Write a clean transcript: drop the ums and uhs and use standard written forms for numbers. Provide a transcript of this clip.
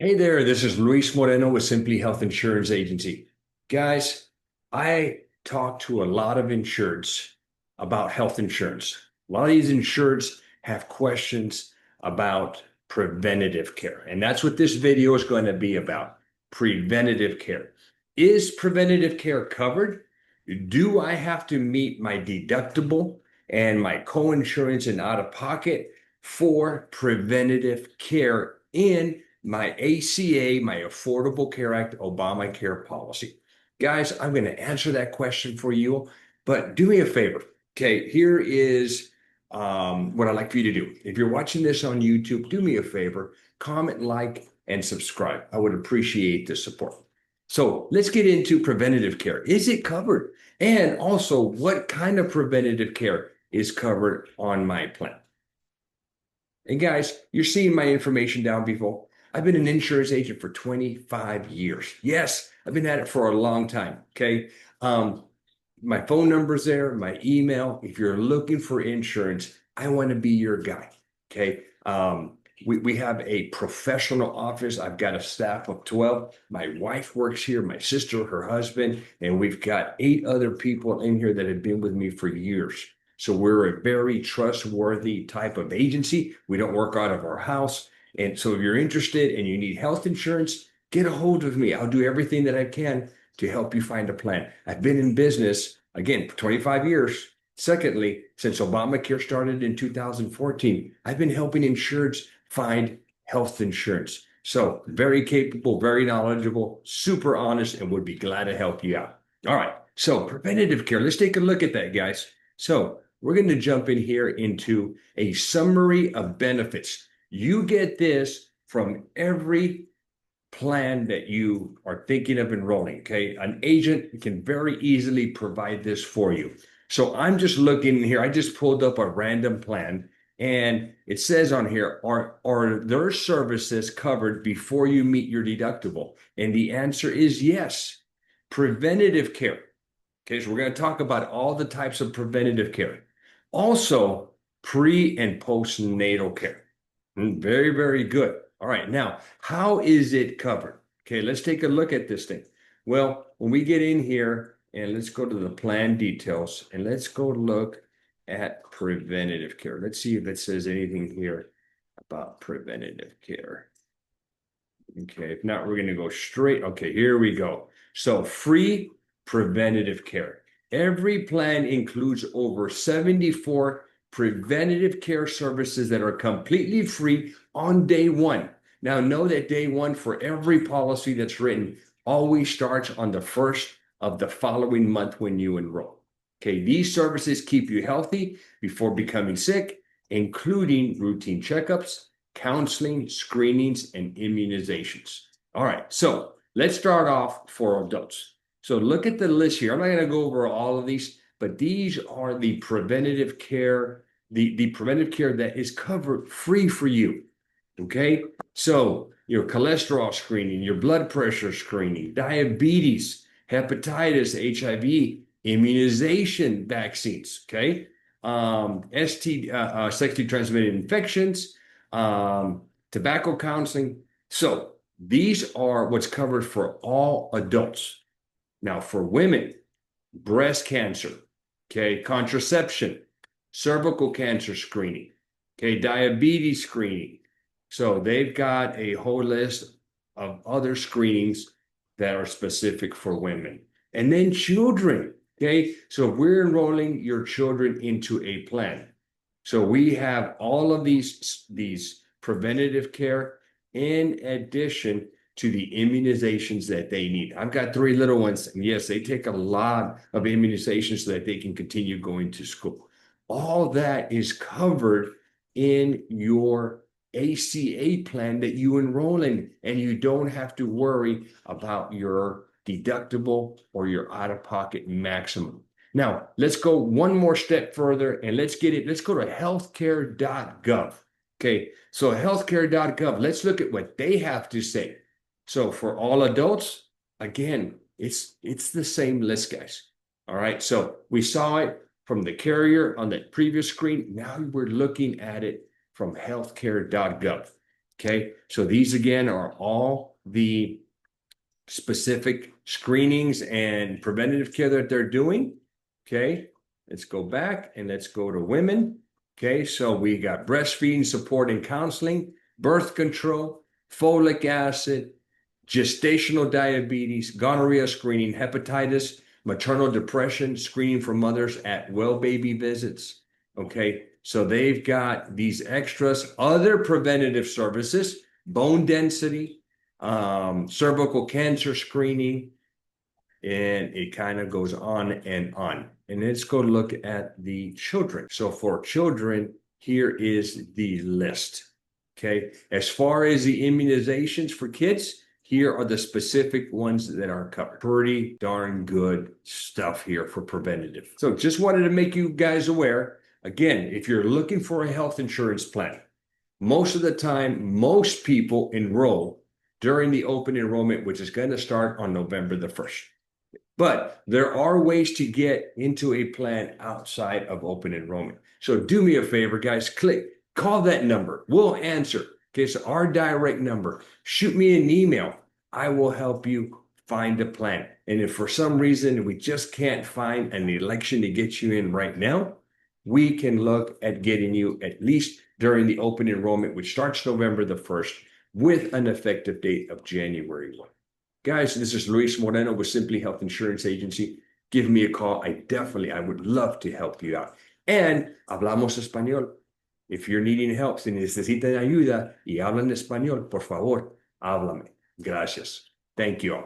Hey there, this is Luis Moreno with Simply Health Insurance Agency. Guys, I talk to a lot of insureds about health insurance. A lot of these insureds have questions about preventative care, and that's what this video is going to be about. Preventative care. Is preventative care covered? Do I have to meet my deductible and my co-insurance and out of pocket for preventative care in my ACA, my Affordable Care Act, Obamacare policy? Guys, I'm going to answer that question for you, but do me a favor. Okay, here is what I'd like for you to do. If you're watching this on YouTube, do me a favor, comment, like, and subscribe. I would appreciate the support. So let's get into preventative care. Is it covered? And also, what kind of preventative care is covered on my plan? And guys, you're seeing my information down below. I've been an insurance agent for 25 years. Yes, I've been at it for a long time. Okay. My phone number's there, my email. If you're looking for insurance, I want to be your guy. Okay. We have a professional office. I've got a staff of 12. My wife works here, my sister, her husband, and we've got 8 other people in here that have been with me for years. So we're a very trustworthy type of agency. We don't work out of our house. And so if you're interested and you need health insurance, get a hold of me. I'll do everything that I can to help you find a plan. I've been in business, again, for 25 years. Secondly, since Obamacare started in 2014, I've been helping insureds find health insurance. So very capable, very knowledgeable, super honest, and would be glad to help you out. All right. So preventative care, let's take a look at that, guys. So we're going to jump in here into a summary of benefits. You get this from every plan that you are thinking of enrolling, okay? An agent can very easily provide this for you. So I'm just looking here. I just pulled up a random plan, and it says on here, are their services covered before you meet your deductible? And the answer is yes. Preventative care. Okay, so we're going to talk about all the types of preventative care. Also, pre and postnatal care. Very, very good. All right, now, how is it covered? Okay, let's take a look at this thing. Well, when we get in here and let's go to the plan details and let's go look at preventative care. Let's see if it says anything here about preventative care. Okay, if not, we're going to go straight. Okay, here we go. So free preventative care. Every plan includes over 74 preventative care services that are completely free on day one. Now, know that day one for every policy that's written always starts on the first of the following month when you enroll. Okay, these services keep you healthy before becoming sick, including routine checkups, counseling, screenings, and immunizations. All right, so let's start off for adults. So look at the list here. I'm not going to go over all of these, but these are the preventative care, the preventive care that is covered free for you. Okay, so your cholesterol screening, your blood pressure screening, diabetes, hepatitis, HIV, immunization vaccines. Okay, sexually transmitted infections, tobacco counseling. So these are what's covered for all adults. Now, for women, breast cancer, okay, contraception, cervical cancer screening, okay, diabetes screening. So they've got a whole list of other screenings that are specific for women. And then children, okay? So if we're enrolling your children into a plan, so we have all of these preventative care in addition to the immunizations that they need. I've got 3 little ones, and yes, they take a lot of immunizations so that they can continue going to school. All that is covered in your ACA plan that you enroll in, and you don't have to worry about your deductible or your out-of-pocket maximum. Now, let's go one more step further and let's go to healthcare.gov. Okay, so healthcare.gov, let's look at what they have to say. So for all adults, again, it's the same list, guys. All right, so we saw it from the carrier on that previous screen. Now we're looking at it from healthcare.gov. Okay, so these again are all the specific screenings and preventative care that they're doing. Okay, let's go back and let's go to women. Okay, so we got breastfeeding support and counseling, birth control, folic acid, gestational diabetes, gonorrhea screening, hepatitis, maternal depression, screening for mothers at well baby visits. Okay, so they've got these extras, other preventative services, bone density, cervical cancer screening, and it kind of goes on and on. And let's go look at the children. So for children, here is the list. Okay, as far as the immunizations for kids, here are the specific ones that are covered. Pretty darn good stuff here for preventative. So just wanted to make you guys aware. Again, if you're looking for a health insurance plan, most of the time, most people enroll during the open enrollment, which is going to start on November the 1st. But there are ways to get into a plan outside of open enrollment. So do me a favor, guys, call that number. We'll answer. Okay, so our direct number, shoot me an email. I will help you find a plan. And if for some reason we just can't find an election to get you in right now, we can look at getting you at least during the open enrollment, which starts November the 1st, with an effective date of January 1. Guys, this is Luis Moreno with Simply Health Insurance Agency. Give me a call. I would love to help you out. And hablamos español. If you're needing help, si necesitan ayuda y hablan español, por favor, háblame. Gracias. Thank you all.